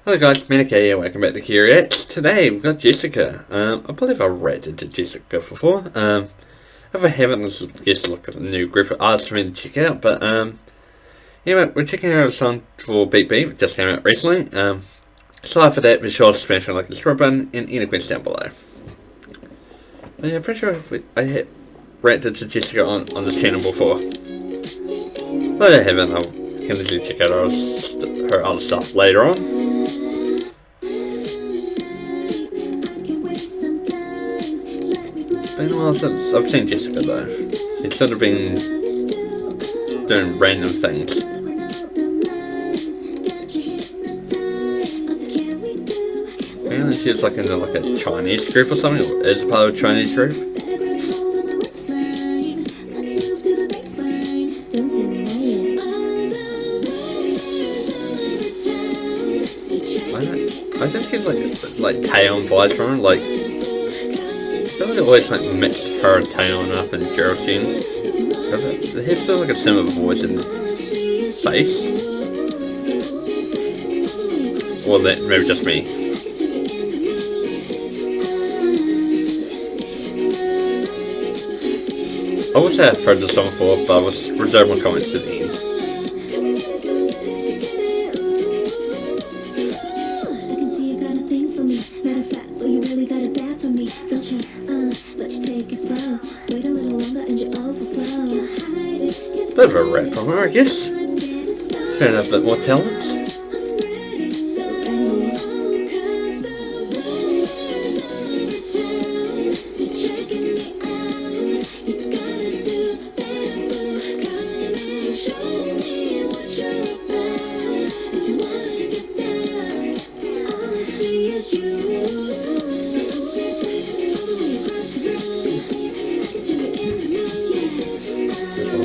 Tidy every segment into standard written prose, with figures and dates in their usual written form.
Hello guys, Minika here, welcome back to Kiwi. Today we've got Jessica. I believe I've reacted to Jessica before. If I haven't, let's just look at a new group of artists for me to check out. But anyway, we're checking out a song for Beat Beat, it just came out recently. Sorry for that, be sure to smash on like the subscribe button and any questions down below. But yeah, I'm pretty sure I have reacted to Jessica on this channel before. But I haven't, I can easily check out her other stuff later on. Been a while since I've seen Jessica though. She's sort of been doing random things. Apparently she's like in like a Chinese group or something, or is part of a Chinese group. I just get like Taeyeon vibes from her, like I feel like it always like mixed her and Taeyeon up in Geraldine. They have sort of like a similar voice and face. Or that maybe just me. I would say I've heard the song before, but I was reserving my comments to the end. Bit of a rap from her, I guess. Should have a bit more talent.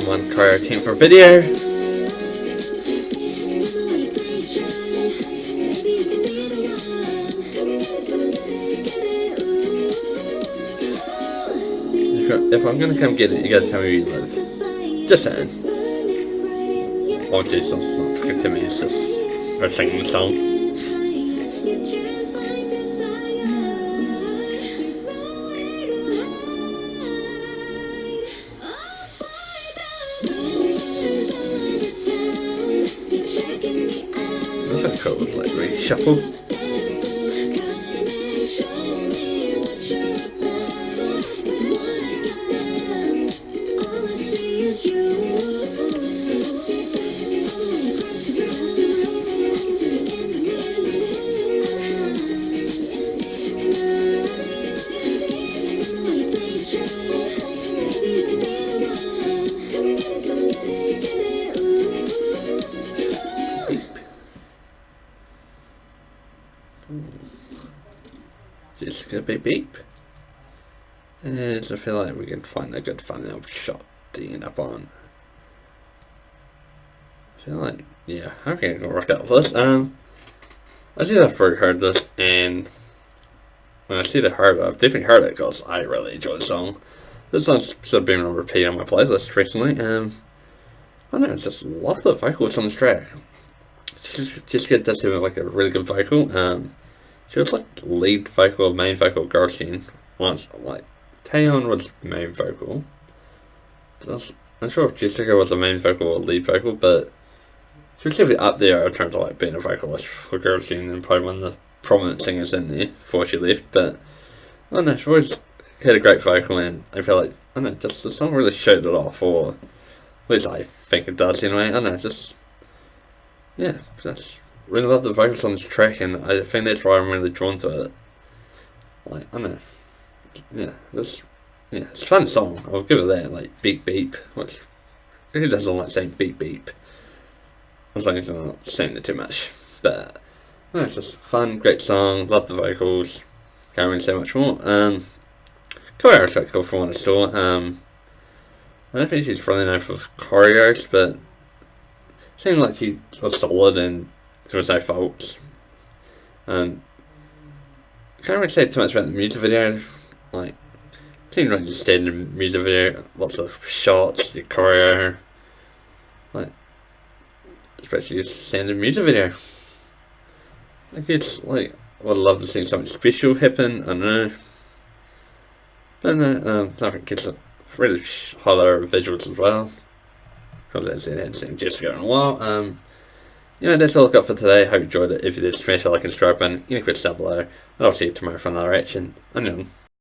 One career team for video. If I'm gonna come get it, you gotta tell me where you live. Just saying. Obviously, it's not to me, it's just her singing the song. That's cool, it's like reshuffle. Jessica beep beep. And I feel like we can find a good thumbnail shot to end up on. I feel like, yeah, okay, I'm gonna work out for this. I see that I've heard this, and when I see the heard it, I've definitely heard it because I really enjoy the song. This song's sort of been on repeat on my playlist recently, and I don't know, I just love the vocals on this track. Jessica does have like a really good vocal. She was like lead vocal, main vocal girl scene once. Like Taeyeon was main vocal. I'm not sure if Jessica was the main vocal or lead vocal, but she was definitely up there in terms of like being a vocalist for girl scene and probably one of the prominent singers in there before she left. But I don't know, she always had a great vocal, and I feel like I don't know, just the song really showed it off, or at least I think it does anyway. I don't know, just yeah, just really love the vocals on this track, and I think that's why I'm really drawn to it. Like, I don't know, yeah, it's a fun song, I'll give it that, like, beep beep, which, who doesn't like saying beep beep, as long as I'm not saying it too much, but, no, it's just a fun, great song, love the vocals, can't really say much more. Choreo was quite cool from what I saw. I don't think she's really known for choreos, but seemed like she was solid and there was no faults. Um, can't really say too much about the music video. Like, seems like just standard music video, lots of shots, your choreo, like, especially just standard music video. I guess, like, I would love to see something special happen, I don't know. But no, I think it's really holler visuals as well. Because as I said, I hadn't seen Jessica in a while. That's all I've got for today. Hope you enjoyed it. If you did, smash the like and subscribe button. Any quick sub below. And I'll see you tomorrow for another action. Annyeong.